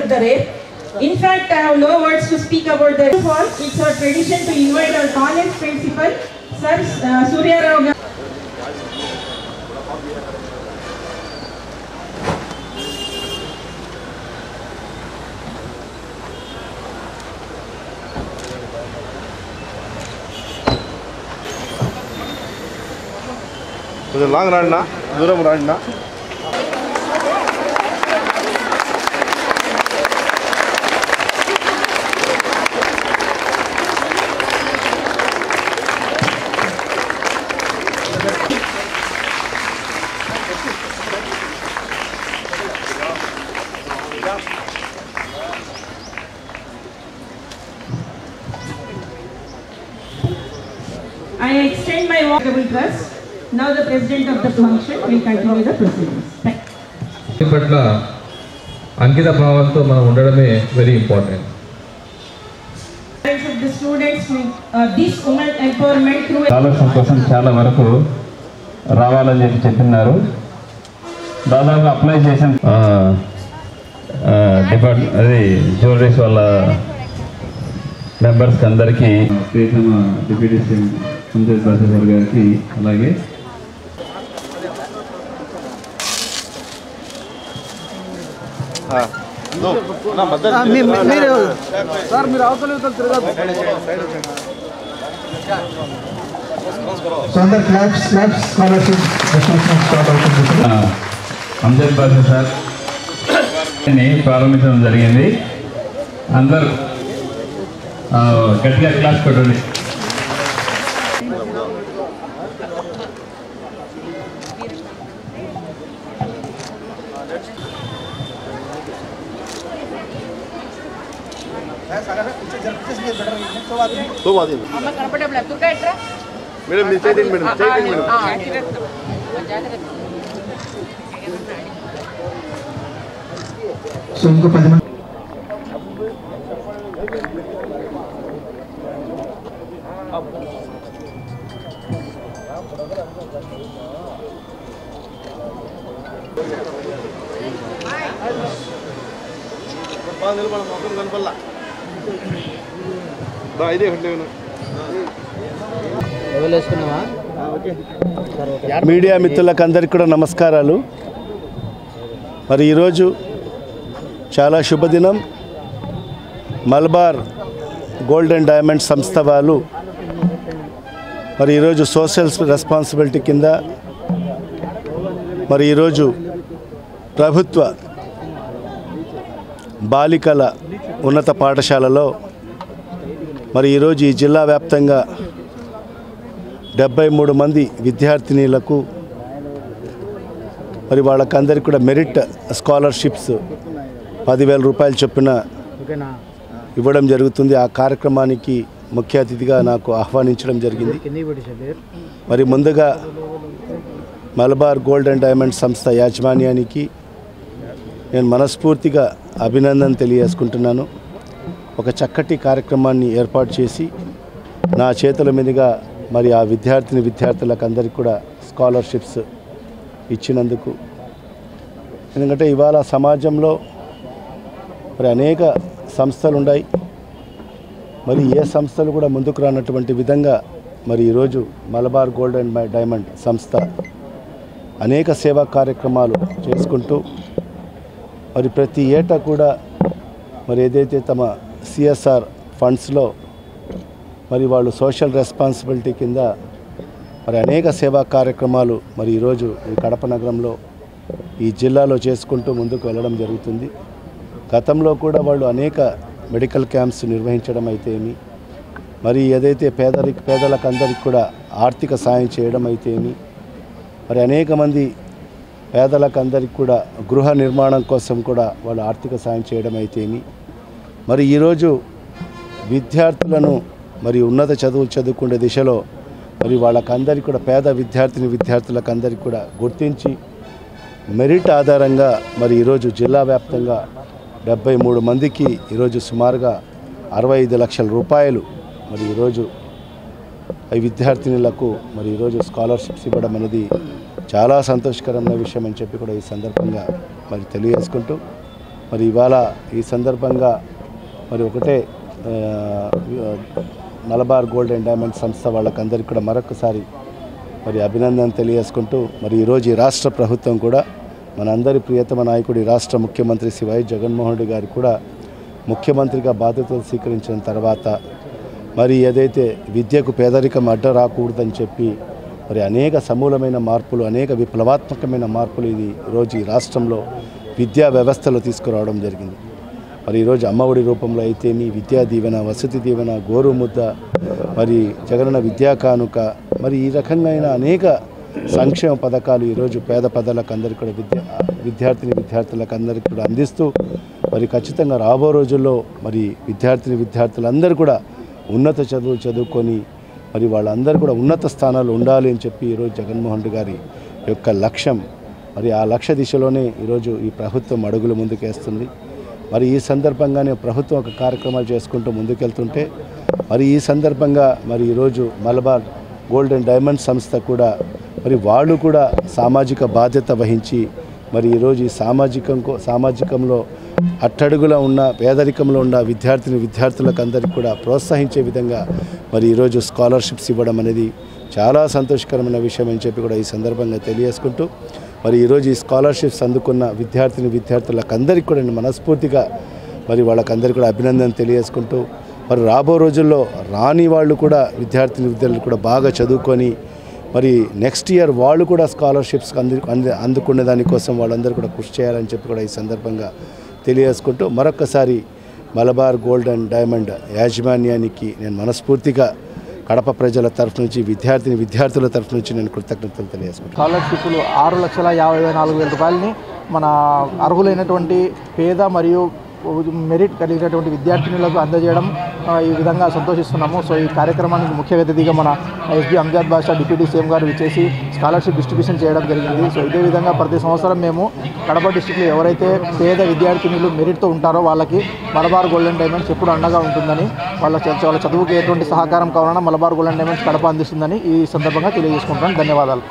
of the rape. In fact, I have no words to speak about the fall. It's our tradition to invite our college principal, Sir Surya Rao. కొంచెం long రాడినా దూరం రాడినా I extend my honorable trust. Now the president of the function will continue the proceedings. పట్ల అంకిత భావంతో మనం ఉండడమే very important. Parents of the students with this women empowerment through ఆలోచన కోసం చాలా వరకు రావాలని చెప్తున్నారు. దాదాపు అప్లై చేసిన అది జ్యువెలరీస్ వాళ్ళ మెంబర్స్కి అందరికీ ప్రియతమ డిప్యూటీ సీఎం సంజయ్ బాజేశ్వర్ గారికి అలాగే అంజద్ బాజా సార్ ప్రారంభించడం జరిగింది. అందరూ గట్టిగా క్లాస్ పెట్టండి. మేడం మీరు చేయండి మేడం చేయండి మేడం సో ఇంకో 10 మంది కనపల్లా ఇదే మీడియా మిత్రులకు అందరికీ కూడా నమస్కారాలు. మరి ఈరోజు చాలా శుభదినం. మలబార్ గోల్డ్ అండ్ డైమండ్ సంస్థ వాళ్ళు మరి ఈరోజు సోషల్ రెస్పాన్సిబిలిటీ కింద మరి ఈరోజు ప్రభుత్వ బాలికల ఉన్నత పాఠశాలలో మరి ఈరోజు ఈ జిల్లా వ్యాప్తంగా 73 మంది విద్యార్థినీలకు మరి వాళ్ళకందరికీ కూడా మెరిట్ స్కాలర్షిప్స్ 10,000 రూపాయలు చొప్పున ఇవ్వడం జరుగుతుంది. ఆ కార్యక్రమానికి ముఖ్య అతిథిగా నాకు ఆహ్వానించడం జరిగింది. మరి ముందుగా మలబార్ గోల్డ్ అండ్ డైమండ్ సంస్థ యాజమాన్యానికి నేను మనస్ఫూర్తిగా అభినందన తెలియజేసుకుంటున్నాను. ఒక చక్కటి కార్యక్రమాన్ని ఏర్పాటు చేసి నా చేతుల మీదుగా మరి ఆ విద్యార్థులకు అందరికీ కూడా స్కాలర్షిప్స్ ఇచ్చినందుకు. ఎందుకంటే ఇవాళ సమాజంలో మరి అనేక సంస్థలు ఉన్నాయి. మరి ఏ సంస్థలు కూడా ముందుకు రానటువంటి విధంగా మరి ఈరోజు మలబార్ గోల్డ్ అండ్ డైమండ్ సంస్థ అనేక సేవా కార్యక్రమాలు చేసుకుంటూ మరి ప్రతి ఏటా కూడా మరి ఏదైతే తమ సిఎస్ఆర్ ఫండ్స్లో మరి వాళ్ళు సోషల్ రెస్పాన్సిబిలిటీ కింద మరి అనేక సేవా కార్యక్రమాలు మరి ఈరోజు ఈ కడప నగరంలో ఈ జిల్లాలో చేసుకుంటూ ముందుకు వెళ్ళడం జరుగుతుంది. గతంలో కూడా వాళ్ళు అనేక మెడికల్ క్యాంప్స్ నిర్వహించడం అయితేమి, మరి ఏదైతే పేదలకు అందరికీ కూడా ఆర్థిక సాయం చేయడం అయితేమి, మరి అనేక మంది పేదలకు అందరికీ కూడా గృహ నిర్మాణం కోసం కూడా వాళ్ళు ఆర్థిక సాయం చేయడం అయితేమి, మరి ఈరోజు విద్యార్థులను మరి ఉన్నత చదువులు చదువుకునే దిశలో మరి వాళ్ళకందరికీ కూడా పేద విద్యార్థులకు అందరికీ కూడా గుర్తించి మెరిట్ ఆధారంగా మరి ఈరోజు జిల్లా వ్యాప్తంగా 73 మందికి ఈరోజు సుమారుగా 65 లక్షల రూపాయలు మరి ఈరోజు ఈ విద్యార్థినులకు మరి ఈరోజు స్కాలర్షిప్స్ ఇవ్వడం అనేది చాలా సంతోషకరమైన విషయం అని చెప్పి కూడా ఈ సందర్భంగా మరి తెలియజేసుకుంటూ మరి ఇవాళ ఈ సందర్భంగా మరి ఒకటే మలబార్ గోల్డ్ అండ్ డైమండ్ సంస్థ వాళ్ళకందరికీ కూడా మరొకసారి మరి అభినందన తెలియజేసుకుంటూ మరి ఈరోజు ఈ రాష్ట్ర ప్రభుత్వం కూడా మనందరి ప్రియతమ నాయకుడి రాష్ట్ర ముఖ్యమంత్రి శ్రీ వైఎస్ జగన్మోహన్ రెడ్డి గారు కూడా ముఖ్యమంత్రిగా బాధ్యతలు స్వీకరించిన తర్వాత మరి ఏదైతే విద్యకు పేదరికం అడ్డ రాకూడదని చెప్పి మరి అనేక సమూలమైన మార్పులు, అనేక విప్లవాత్మకమైన మార్పులు ఇది ఈరోజు ఈ రాష్ట్రంలో విద్యా వ్యవస్థలో తీసుకురావడం జరిగింది. మరి ఈరోజు అమ్మఒడి రూపంలో అయితేమి, విద్యా దీవెన, వసతి దీవెన, గోరుముద్ద, మరి జగనన్న విద్యా కానుక, మరి ఈ రకంగా అనేక సంక్షేమ పథకాలు ఈరోజు పేద పదాలకు అందరికీ కూడా విద్యార్థులకు అందరికీ కూడా అందిస్తూ మరి ఖచ్చితంగా రాబో రోజుల్లో మరి విద్యార్థులందరూ కూడా ఉన్నత చదువులు చదువుకొని మరి వాళ్ళందరూ కూడా ఉన్నత స్థానాలు ఉండాలి అని చెప్పి ఈరోజు జగన్మోహన్ రెడ్డి గారి యొక్క లక్ష్యం. మరి ఆ లక్ష్య దిశలోనే ఈరోజు ఈ ప్రభుత్వం అడుగులు ముందుకేస్తుంది. మరి ఈ సందర్భంగానే ప్రభుత్వం ఒక కార్యక్రమాలు చేసుకుంటూ ముందుకెళ్తుంటే మరి ఈ సందర్భంగా మరి ఈరోజు మలబార్ గోల్డ్ అండ్ డైమండ్ సంస్థ కూడా మరి వాళ్ళు కూడా సామాజిక బాధ్యత వహించి మరి ఈరోజు ఈ సామాజికంలో అట్టడుగులో ఉన్న పేదరికంలో ఉన్న విద్యార్థులకు అందరికీ కూడా ప్రోత్సహించే విధంగా మరి ఈరోజు స్కాలర్షిప్స్ ఇవ్వడం అనేది చాలా సంతోషకరమైన విషయం అని చెప్పి కూడా ఈ సందర్భంగా తెలియజేసుకుంటూ మరి ఈరోజు ఈ స్కాలర్షిప్స్ అందుకున్న విద్యార్థులకు అందరికీ కూడా నేను మనస్ఫూర్తిగా మరి వాళ్ళకందరికీ కూడా అభినందన తెలియజేసుకుంటూ మరి రాబో రోజుల్లో రాని వాళ్ళు కూడా విద్యార్థులు కూడా బాగా చదువుకొని మరి నెక్స్ట్ ఇయర్ వాళ్ళు కూడా స్కాలర్షిప్స్ అందుకునే దానికోసం వాళ్ళందరూ కూడా కృషి చేయాలని చెప్పి కూడా ఈ సందర్భంగా తెలియజేసుకుంటూ మరొకసారి మలబార్ గోల్డ్ అండ్ డైమండ్ యాజమాన్యానికి నేను మనస్ఫూర్తిగా కడప ప్రజల తరఫు నుంచి విద్యార్థుల తరఫు నుంచి నేను కృతజ్ఞతలు తెలియజేసుకుంటాను. స్కాలర్షిప్లు 6,54,000 రూపాయలని మన అర్హులైనటువంటి పేద మరియు మెరిట్ కలిగినటువంటి విద్యార్థినులకు అందజేయడం ఈ విధంగా సంతోషిస్తున్నాము. సో ఈ కార్యక్రమానికి ముఖ్య అతిథిగా మన ఎస్బీ అంజాద్ బాషా డిప్యూటీ సీఎం గారు విచ్చేసి స్కాలర్షిప్ డిస్ట్రిబ్యూషన్ చేయడం జరిగింది. సో ఇదే విధంగా ప్రతి సంవత్సరం మేము కడప డిస్ట్రిక్ట్లో ఎవరైతే పేద విద్యార్థినులు మెరిట్తో ఉంటారో వాళ్ళకి మలబార్ గోల్డ్ అండ్ డైమండ్స్ ఎప్పుడు అండగా ఉంటుందని, వాళ్ళ చదువుకి ఎటువంటి సహకారం కావాలన్నా Malabar gold and diamonds Kadapa అందిస్తుందని ఈ సందర్భంగా తెలియజేసుకుంటాను. ధన్యవాదాలు.